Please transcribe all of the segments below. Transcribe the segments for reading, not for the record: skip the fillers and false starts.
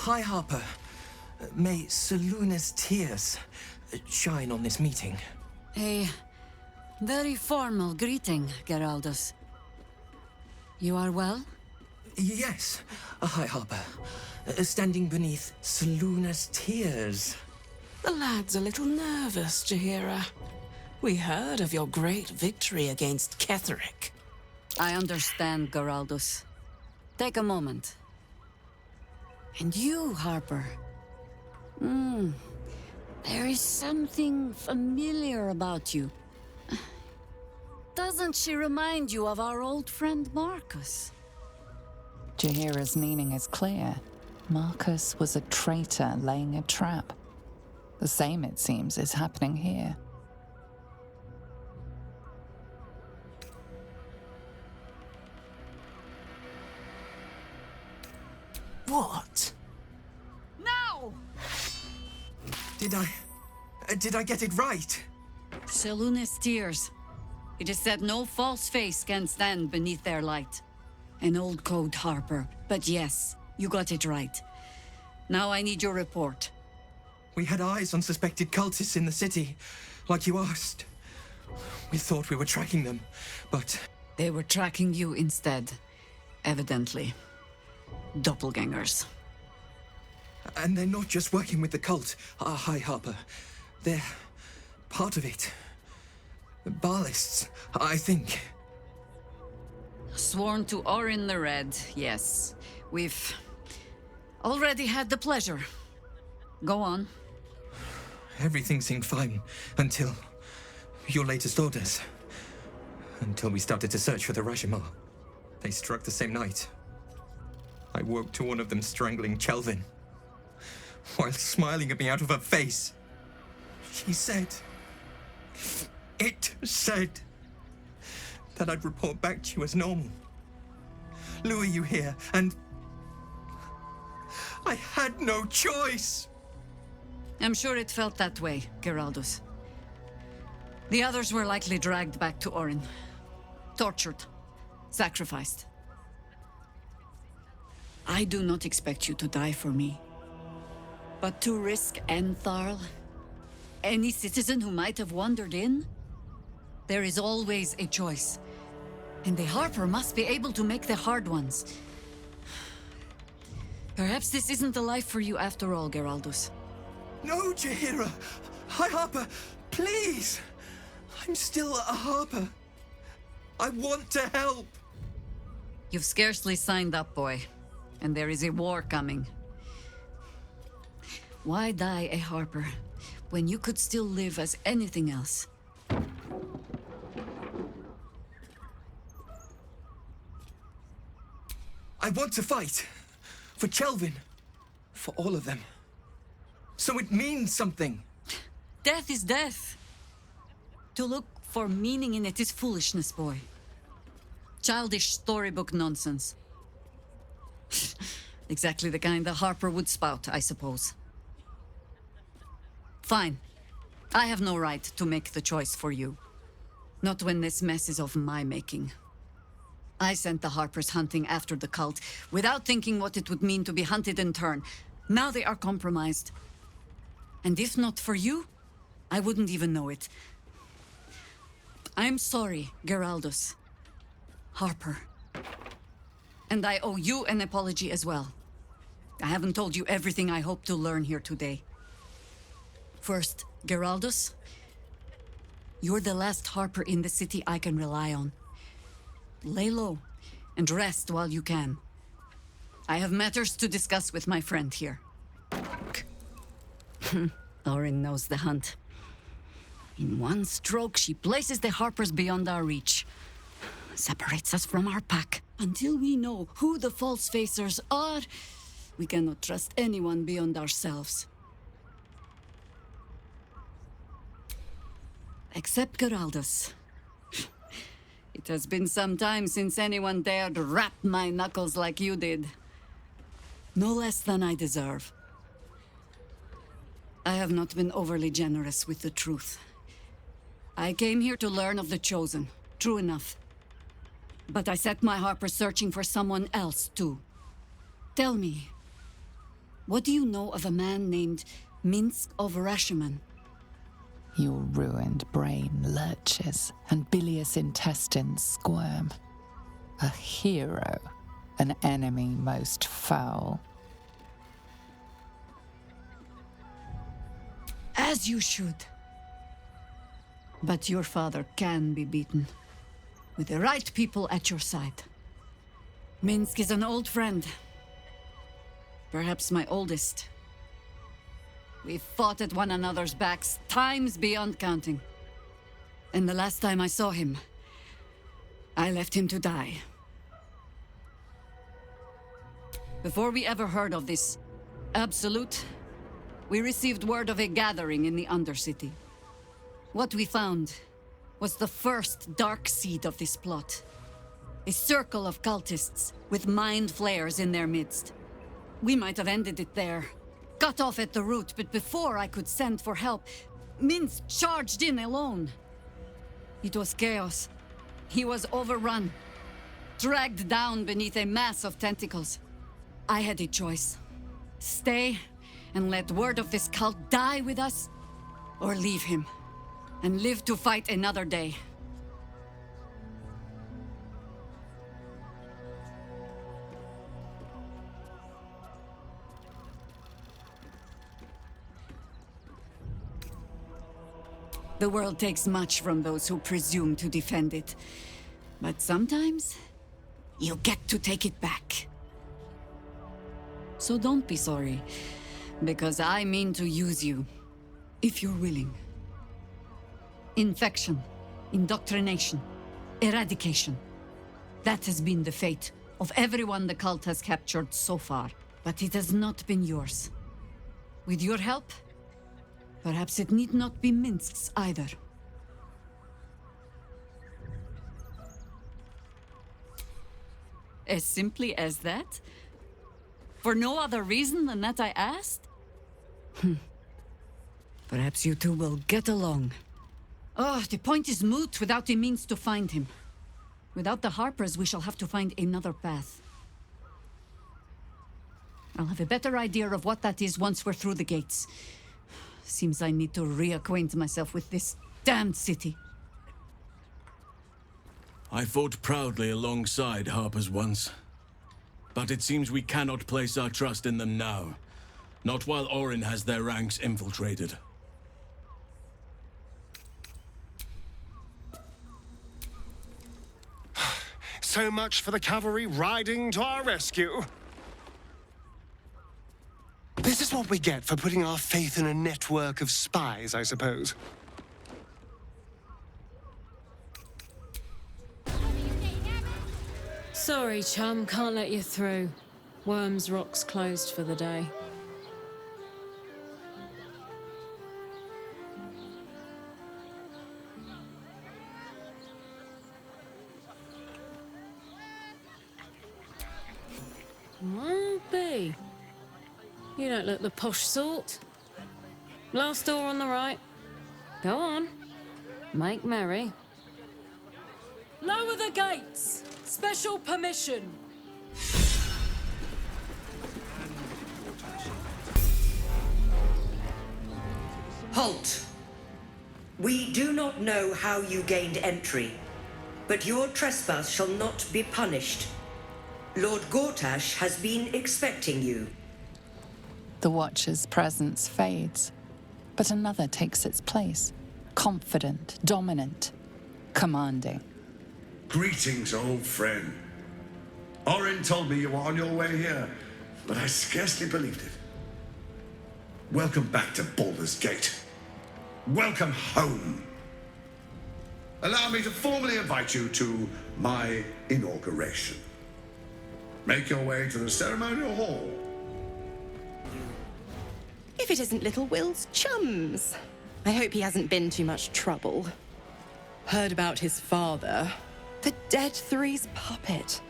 High Harper. May Seluna's tears shine on this meeting. A very formal greeting, Geraldus. You are well? Yes, High Harper. Standing beneath Seluna's tears. The lad's a little nervous, Jaheira. We heard of your great victory against Ketheric. I understand, Geraldus. Take a moment. And you, Harper. There is something familiar about you. Doesn't she remind you of our old friend Marcus? Jaheira's meaning is clear. Marcus was a traitor laying a trap. The same, it seems, is happening here. What? No! Did I get it right? Seluna's tears. It is said no false face can stand beneath their light. An old code, Harper. But yes, you got it right. Now I need your report. We had eyes on suspected cultists in the city, like you asked. We thought we were tracking them, but... They were tracking you instead. Evidently. Doppelgangers. And they're not just working with the cult, High Harper. They're part of it. Baalists, I think. Sworn to Orin the Red, yes. We've already had the pleasure. Go on. Everything seemed fine until your latest orders. Until we started to search for the Rashomar. They struck the same night. I woke to one of them strangling Chelvin, while smiling at me out of her face. She said... It said... that I'd report back to you as normal. Lure you here, and... I had no choice! I'm sure it felt that way, Geraldus. The others were likely dragged back to Orin. Tortured. Sacrificed. I do not expect you to die for me. But to risk Entharl, any citizen who might have wandered in, there is always a choice. And the Harper must be able to make the hard ones. Perhaps this isn't the life for you after all, Geraldus. No, Jaheira! High Harper, please! I'm still a Harper. I want to help! You've scarcely signed up, boy. And there is a war coming. Why die a Harper, when you could still live as anything else? I want to fight. For Chelvin. For all of them. So it means something. Death is death. To look for meaning in it is foolishness, boy. Childish storybook nonsense. Exactly the kind the Harper would spout, I suppose. Fine. I have no right to make the choice for you. Not when this mess is of my making. I sent the Harpers hunting after the cult, without thinking what it would mean to be hunted in turn. Now they are compromised. And if not for you, I wouldn't even know it. I'm sorry, Geraldus. Harper. And I owe you an apology as well. I haven't told you everything I hope to learn here today. First, Geraldus, you're the last Harper in the city I can rely on. Lay low and rest while you can. I have matters to discuss with my friend here. Orin knows the hunt. In one stroke, she places the Harpers beyond our reach. Separates us from our pack. Until we know who the false facers are, we cannot trust anyone beyond ourselves. Except Geraldus. It has been some time since anyone dared rap my knuckles like you did. No less than I deserve. I have not been overly generous with the truth. I came here to learn of the Chosen, true enough. But I set my Harper searching for someone else, too. Tell me, What do you know of a man named Minsk of Rashomon? Your ruined brain lurches and bilious intestines squirm. A hero, an enemy most foul. As you should. But your father can be beaten, with the right people at your side. Minsk is an old friend. Perhaps my oldest. We've fought at one another's backs times beyond counting. And the last time I saw him, I left him to die. Before we ever heard of this Absolute, we received word of a gathering in the Undercity. What we found was the first dark seed of this plot. A circle of cultists with mind flayers in their midst. We might have ended it there, cut off at the root, but before I could send for help, Minsk charged in alone. It was chaos. He was overrun, dragged down beneath a mass of tentacles. I had a choice. Stay and let word of this cult die with us, or leave him and live to fight another day. The world takes much from those who presume to defend it. But sometimes, you get to take it back. So don't be sorry, because I mean to use you, if you're willing. Infection, indoctrination, eradication. That has been the fate of everyone the cult has captured so far. But it has not been yours. With your help, perhaps it need not be Minsk's either. As simply as that? For no other reason than that I asked? Perhaps you two will get along. Oh, the point is moot without a means to find him. Without the Harpers, we shall have to find another path. I'll have a better idea of what that is once we're through the gates. Seems I need to reacquaint myself with this damned city. I fought proudly alongside Harpers once. But it seems we cannot place our trust in them now. Not while Orin has their ranks infiltrated. So much for the cavalry riding to our rescue. This is what we get for putting our faith in a network of spies, I suppose. Sorry, chum, can't let you through. Worms Rock's closed for the day. Won't be. You don't look the posh sort. Last door on the right. Go on. Make merry. Lower the gates! Special permission! Halt! We do not know how you gained entry, but your trespass shall not be punished. Lord Gortash has been expecting you. The Watcher's presence fades, but another takes its place. Confident, dominant, commanding. Greetings, old friend. Orin told me you were on your way here, but I scarcely believed it. Welcome back to Baldur's Gate. Welcome home. Allow me to formally invite you to my inauguration. Make your way to the ceremonial hall. If it isn't little Will's chums. I hope he hasn't been too much trouble. Heard about his father. The Dead Three's puppet.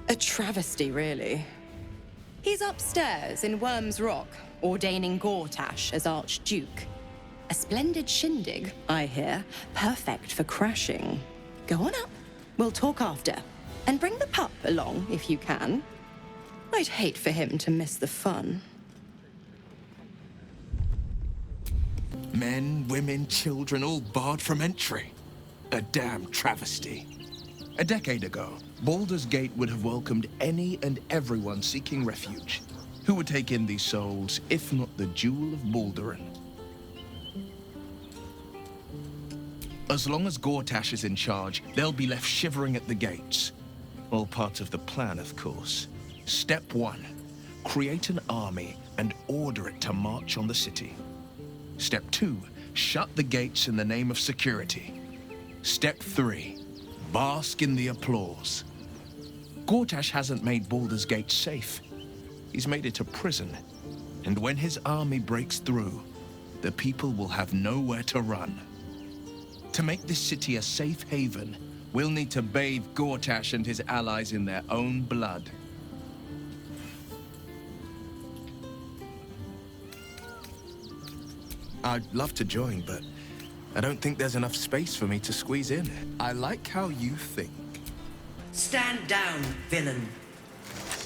A travesty, really. He's upstairs in Worms Rock, ordaining Gortash as Archduke. A splendid shindig, I hear. Perfect for crashing. Go on up. We'll talk after. And bring the pup along, if you can. I'd hate for him to miss the fun. Men, women, children, all barred from entry. A damn travesty. A decade ago, Baldur's Gate would have welcomed any and everyone seeking refuge. Who would take in these souls, if not the Jewel of Balduran? As long as Gortash is in charge, they'll be left shivering at the gates. All part of the plan, of course. Step 1. Create an army and order it to march on the city. Step 2. Shut the gates in the name of security. Step 3. Bask in the applause. Gortash hasn't made Baldur's Gate safe. He's made it a prison. And when his army breaks through, the people will have nowhere to run. To make this city a safe haven, we'll need to bathe Gortash and his allies in their own blood. I'd love to join, but I don't think there's enough space for me to squeeze in. I like how you think. Stand down, villain.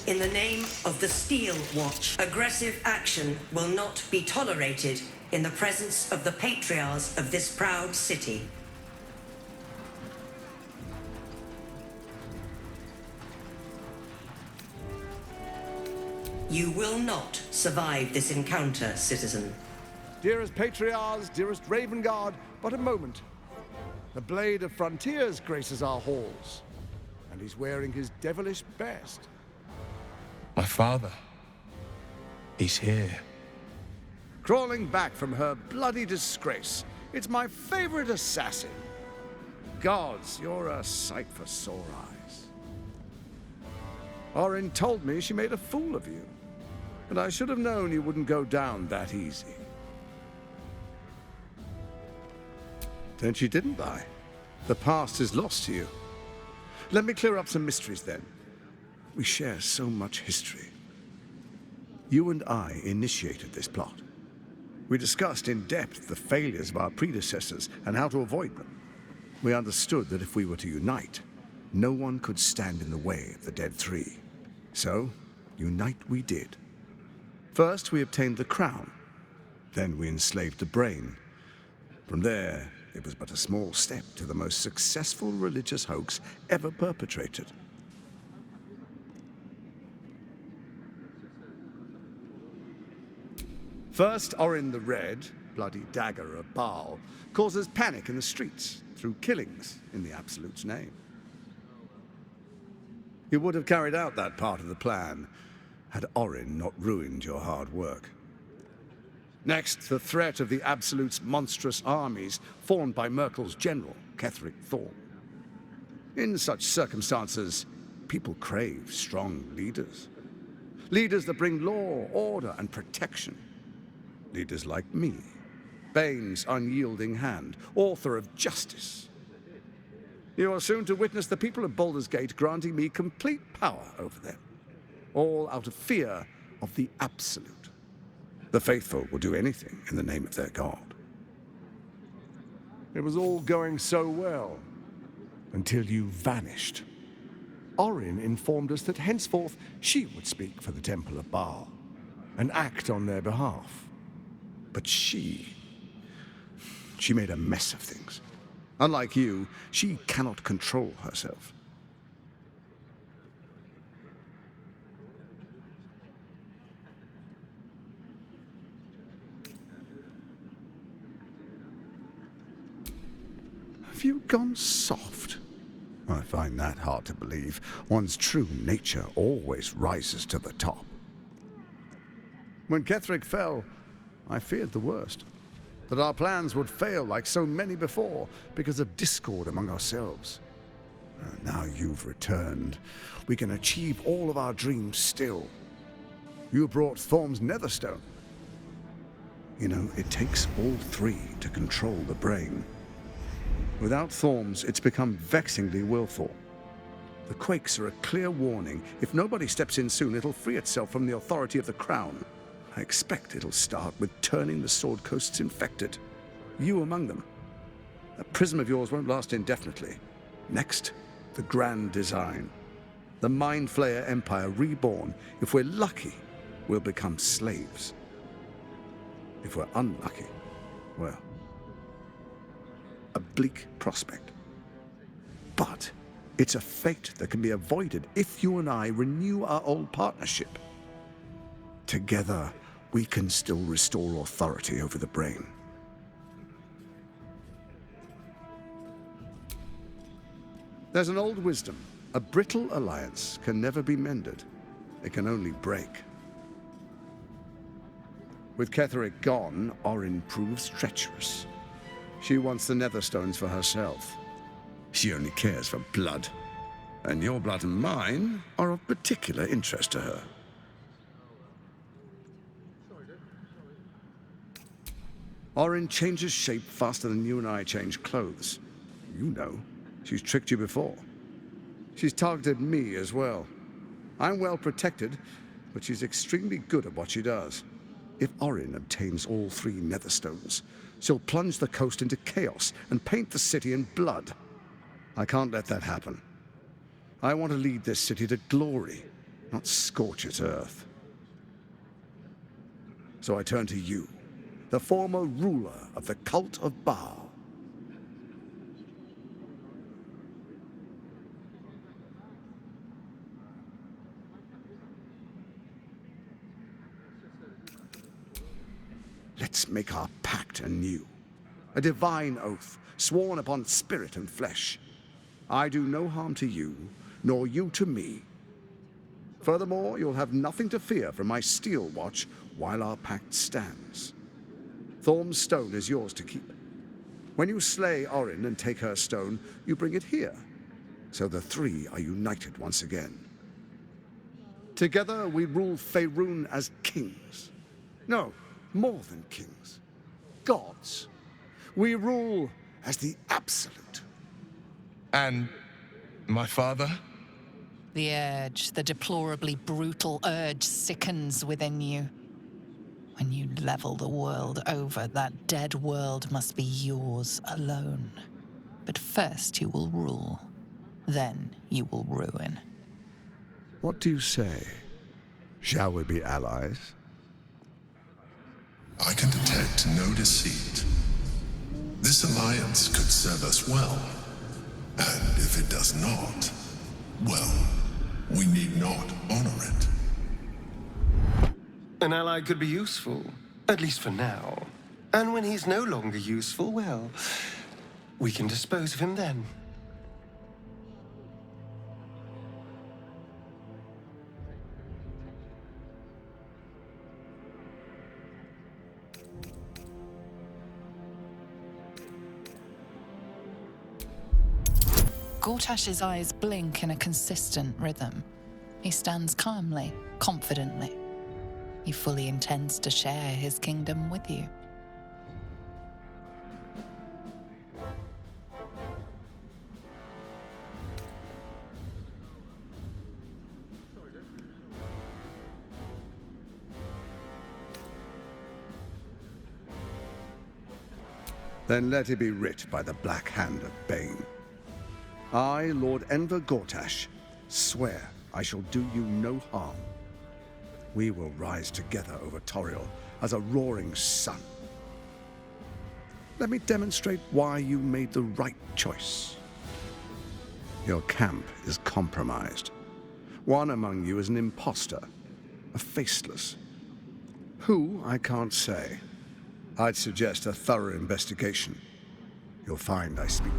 In the name of the Steel Watch, aggressive action will not be tolerated in the presence of the patriarchs of this proud city. You will not survive this encounter, citizen. Dearest Patriarchs, dearest Ravengard, but a moment. The Blade of Frontiers graces our halls, and he's wearing his devilish best. My father. He's here. Crawling back from her bloody disgrace. It's my favorite assassin. Gods, you're a sight for sore eyes. Orin told me she made a fool of you, and I should have known you wouldn't go down that easy. Then she didn't lie. The past is lost to you. Let me clear up some mysteries then. We share so much history. You and I initiated this plot. We discussed in depth the failures of our predecessors and how to avoid them. We understood that if we were to unite, no one could stand in the way of the Dead Three. So, unite we did. First, we obtained the crown. Then we enslaved the brain. From there, it was but a small step to the most successful religious hoax ever perpetrated. First, Orin the Red, bloody dagger of Baal, causes panic in the streets through killings in the Absolute's name. You would have carried out that part of the plan had Orin not ruined your hard work. Next, the threat of the Absolute's monstrous armies formed by Merkel's general, Ketheric Thorm. In such circumstances, people crave strong leaders. Leaders that bring law, order, and protection. Leaders like me, Bane's unyielding hand, author of Justice. You are soon to witness the people of Baldur's Gate granting me complete power over them, all out of fear of the Absolute. The faithful will do anything in the name of their god. It was all going so well, until you vanished. Orin informed us that henceforth she would speak for the Temple of Baal, and act on their behalf. But she made a mess of things. Unlike you, she cannot control herself. Have you gone soft? I find that hard to believe. One's true nature always rises to the top. When Ketheric fell, I feared the worst. That our plans would fail like so many before because of discord among ourselves. Now you've returned. We can achieve all of our dreams still. You brought Thorm's Netherstone. You know, it takes all three to control the brain. Without Thorm's, it's become vexingly willful. The Quakes are a clear warning. If nobody steps in soon, it'll free itself from the authority of the Crown. I expect it'll start with turning the Sword Coasts infected. You among them. That prism of yours won't last indefinitely. Next, the grand design. The Mind Flayer Empire reborn. If we're lucky, we'll become slaves. If we're unlucky, well, a bleak prospect. But it's a fate that can be avoided if you and I renew our old partnership. Together, we can still restore authority over the brain. There's an old wisdom. A brittle alliance can never be mended. It can only break. With Ketheric gone, Orin proves treacherous. She wants the Netherstones for herself. She only cares for blood. And your blood and mine are of particular interest to her. Orin changes shape faster than you and I change clothes. You know, she's tricked you before. She's targeted me as well. I'm well protected, but she's extremely good at what she does. If Orin obtains all 3 Netherstones, she'll plunge the coast into chaos and paint the city in blood. I can't let that happen. I want to lead this city to glory, not scorch its earth. So I turn to you, the former ruler of the cult of Baal. Let's make our pact anew. A divine oath, sworn upon spirit and flesh. I do no harm to you, nor you to me. Furthermore, you'll have nothing to fear from my steel watch while our pact stands. Thorm's stone is yours to keep. When you slay Orin and take her stone, you bring it here, so the 3 are united once again. Together we rule Faerun as kings. No, more than kings. Gods. We rule as the absolute. And my father? The urge, the deplorably brutal urge, sickens within you. When you level the world over, that dead world must be yours alone. But first you will rule. Then you will ruin. What do you say? Shall we be allies? I can detect no deceit. This alliance could serve us well. And if it does not, well, we need not honor it. An ally could be useful, at least for now. And when he's no longer useful, well, we can dispose of him then. Gortash's eyes blink in a consistent rhythm. He stands calmly, confidently. He fully intends to share his kingdom with you. Then let it be writ by the Black Hand of Bane. I, Lord Enver Gortash, swear I shall do you no harm. We will rise together over Toriel as a roaring sun. Let me demonstrate why you made the right choice. Your camp is compromised. One among you is an imposter, a faceless. Who, I can't say. I'd suggest a thorough investigation. You'll find I speak.